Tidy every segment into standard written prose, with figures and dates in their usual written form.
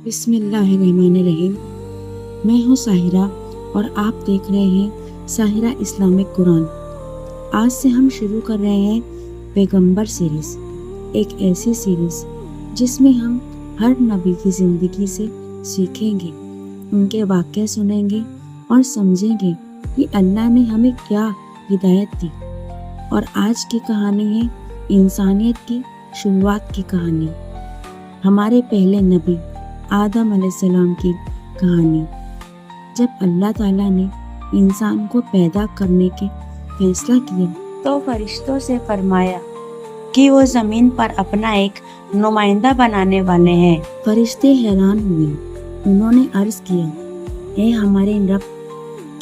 بسم اللہ الرحمن الرحیم۔ میں ہوں ساحرہ اور آپ دیکھ رہے ہیں ساحرہ اسلامک قرآن۔ آج سے ہم شروع کر رہے ہیں پیغمبر سیریز، ایک ایسی سیریز جس میں ہم ہر نبی کی زندگی سے سیکھیں گے، ان کے واقعے سنیں گے اور سمجھیں گے کہ اللہ نے ہمیں کیا ہدایت دی۔ اور آج کی کہانی ہے انسانیت کی شروعات کی کہانی، ہمارے پہلے نبی آدم علیہ السلام کی کہانی۔ جب اللہ تعالیٰ نے انسان کو پیدا کرنے کے فیصلہ کیا تو فرشتوں سے فرمایا کہ وہ زمین پر اپنا ایک نمائندہ بنانے والے ہیں۔ فرشتے حیران ہوئے، انہوں نے عرض کیا، اے ہمارے رب،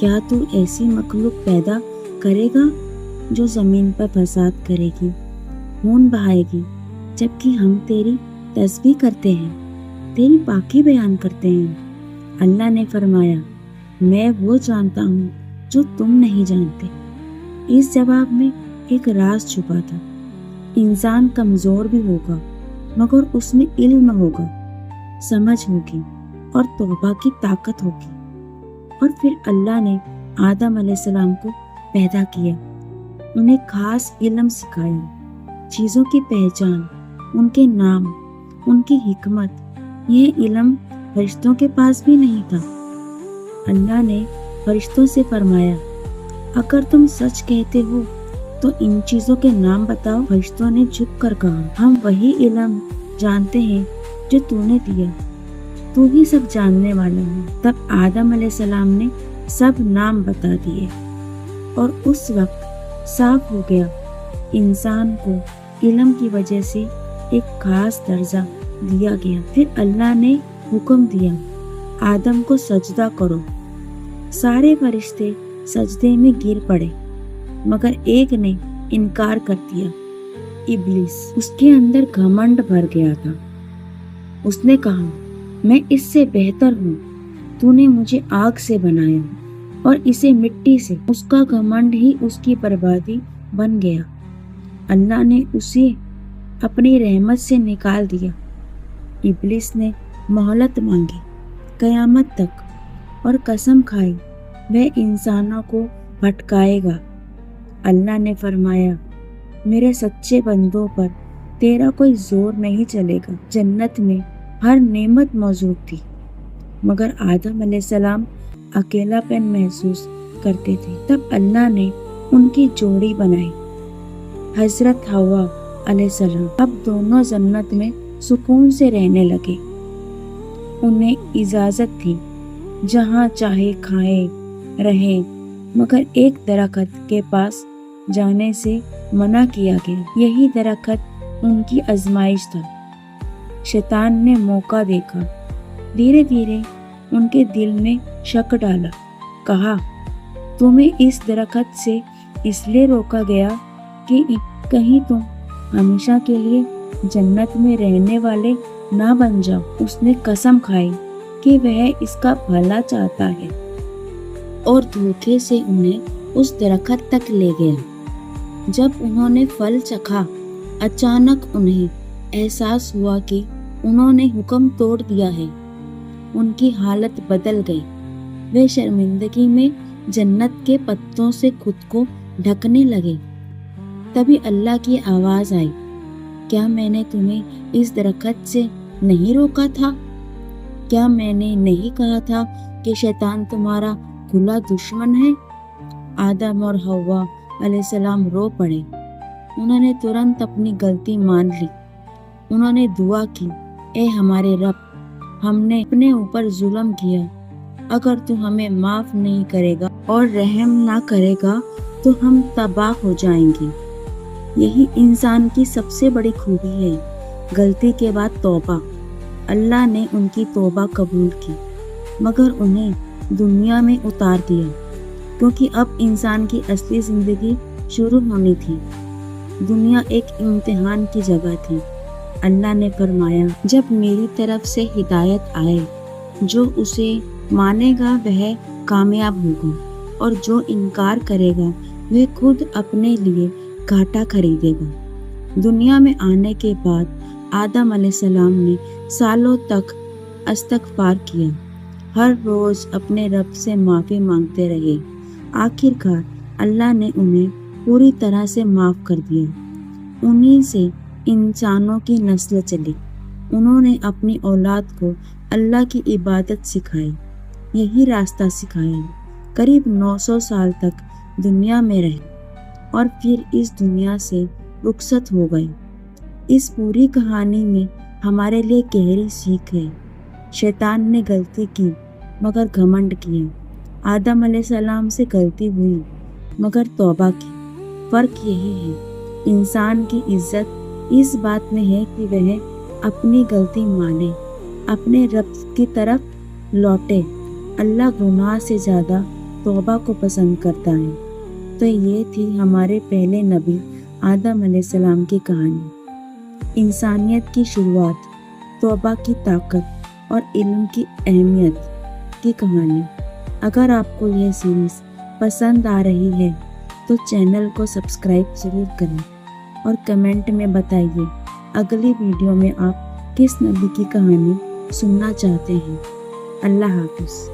کیا تو ایسی مخلوق پیدا کرے گا جو زمین پر فساد کرے گی، خون بہائے گی، جبکہ ہم تیری تسبیح کرتے ہیں، تیری پاکی بیان کرتے ہیں۔ اللہ نے فرمایا، میں وہ جانتا ہوں جو تم نہیں جانتے۔ اس جواب میں ایک راز چھپا تھا۔ انسان کمزور بھی ہوگا مگر اس میں علم ہوگا، سمجھ ہوگی اور توبہ کی طاقت ہوگی۔ اور پھر اللہ نے آدم علیہ السلام کو پیدا کیا، انہیں خاص علم سکھایا، چیزوں کی پہچان، ان کے نام، ان کی حکمت۔ یہ علم فرشتوں کے پاس بھی نہیں تھا۔ اللہ نے فرشتوں سے فرمایا، اگر تم سچ کہتے ہو تو ان چیزوں کے نام بتاؤ۔ فرشتوں نے جھک کر کہا، ہم وہی علم جانتے ہیں جو تو نے دیا، تو ہی سب جاننے والا ہے۔ تب آدم علیہ السلام نے سب نام بتا دیے اور اس وقت صاف ہو گیا انسان کو علم کی وجہ سے ایک خاص درجہ دیا گیا۔ پھر اللہ نے حکم دیا، آدم کو سجدہ کرو۔ سارے فرشتے سجدے میں گر پڑے مگر ایک نے انکار کر دیا، ابلیس۔ اس کے اندر گھمنڈ بھر گیا تھا۔ اس نے کہا، میں اس سے بہتر ہوں، تو نے مجھے آگ سے بنایا اور اسے مٹی سے۔ اس کا گھمنڈ ہی اس کی بربادی بن گیا۔ اللہ نے اسے اپنی رحمت سے نکال دیا۔ ابلیس نے مہلت مانگی قیامت تک اور قسم کھائی وہ انسانوں کو بھٹکائے گا۔ اللہ نے فرمایا، میرے سچے بندوں پر تیرا کوئی زور نہیں چلے گا۔ جنت میں ہر نعمت موجود تھی مگر آدم علیہ السلام اکیلا پن محسوس کرتے تھے۔ تب اللہ نے ان کی جوڑی بنائی، حضرت حوا علیہ السلام۔ اب دونوں جنت میں سکون سے رہنے لگے۔ انہیں اجازت تھی جہاں چاہے کھائیں رہیں، مگر ایک درخت کے پاس جانے سے منع کیا گیا۔ یہی درخت ان کی آزمائش تھا۔ شیطان نے موقع دیکھا، دھیرے دھیرے ان کے دل میں شک ڈالا، کہا، تمہیں اس درخت سے اس لیے روکا گیا کہ کہیں تم ہمیشہ کے لیے جنت میں رہنے والے نہ بن جاؤ۔ اس نے قسم کھائی کہ وہ اس کا بھلا چاہتا ہے اور دھوکے سے انہیں اس درخت تک لے گیا۔ جب انہوں نے پھل چکھا، اچانک انہیں احساس ہوا کہ انہوں نے حکم توڑ دیا ہے۔ ان کی حالت بدل گئی، وہ شرمندگی میں جنت کے پتوں سے خود کو ڈھکنے لگے۔ تبھی اللہ کی آواز آئی، کیا میں نے تمہیں اس درخت سے نہیں روکا تھا؟ کیا میں نے نہیں کہا تھا کہ شیطان تمہارا کھلا دشمن ہے؟ آدم اور حوا علیہ السلام رو پڑے۔ انہوں نے ترنت اپنی غلطی مان لی۔ انہوں نے دعا کی، اے ہمارے رب، ہم نے اپنے اوپر ظلم کیا، اگر تو ہمیں معاف نہیں کرے گا اور رحم نہ کرے گا تو ہم تباہ ہو جائیں گے۔ یہی انسان کی سب سے بڑی خوبی ہے، غلطی کے بعد توبہ۔ اللہ نے ان کی توبہ قبول کی مگر انہیں دنیا میں اتار دیا، کیونکہ اب انسان کی اصلی زندگی شروع ہونی تھی۔ دنیا ایک امتحان کی جگہ تھی۔ اللہ نے فرمایا، جب میری طرف سے ہدایت آئے، جو اسے مانے گا وہ کامیاب ہوگا اور جو انکار کرے گا وہ خود اپنے لیے گھاٹا خریدے گا۔ دنیا میں آنے کے بعد آدم علیہ السلام نے سالوں تک استغفار کیا، ہر روز اپنے رب سے معافی مانگتے رہے۔ آخرکار اللہ نے انہیں پوری طرح سے معاف کر دیا۔ انہی سے انسانوں کی نسل چلی۔ انہوں نے اپنی اولاد کو اللہ کی عبادت سکھائی، یہی راستہ سکھایا۔ قریب 900 سال تک دنیا میں رہے اور پھر اس دنیا سے رخصت ہو گئے۔ اس پوری کہانی میں ہمارے لیے گہری سیکھ ہے۔ شیطان نے غلطی کی مگر گھمنڈ کیا۔ آدم علیہ السلام سے غلطی ہوئی مگر توبہ کی۔ فرق یہی ہے، انسان کی عزت اس بات میں ہے کہ وہ اپنی غلطی مانے، اپنے رب کی طرف لوٹے۔ اللہ گناہ سے زیادہ توبہ کو پسند کرتا ہے۔ تو یہ تھی ہمارے پہلے نبی آدم علیہ السلام کی کہانی، انسانیت کی شروعات، توبہ کی طاقت اور علم کی اہمیت کی کہانی۔ اگر آپ کو یہ سیریز پسند آ رہی ہے تو چینل کو سبسکرائب ضرور کریں اور کمنٹ میں بتائیے اگلی ویڈیو میں آپ کس نبی کی کہانی سننا چاہتے ہیں۔ اللہ حافظ۔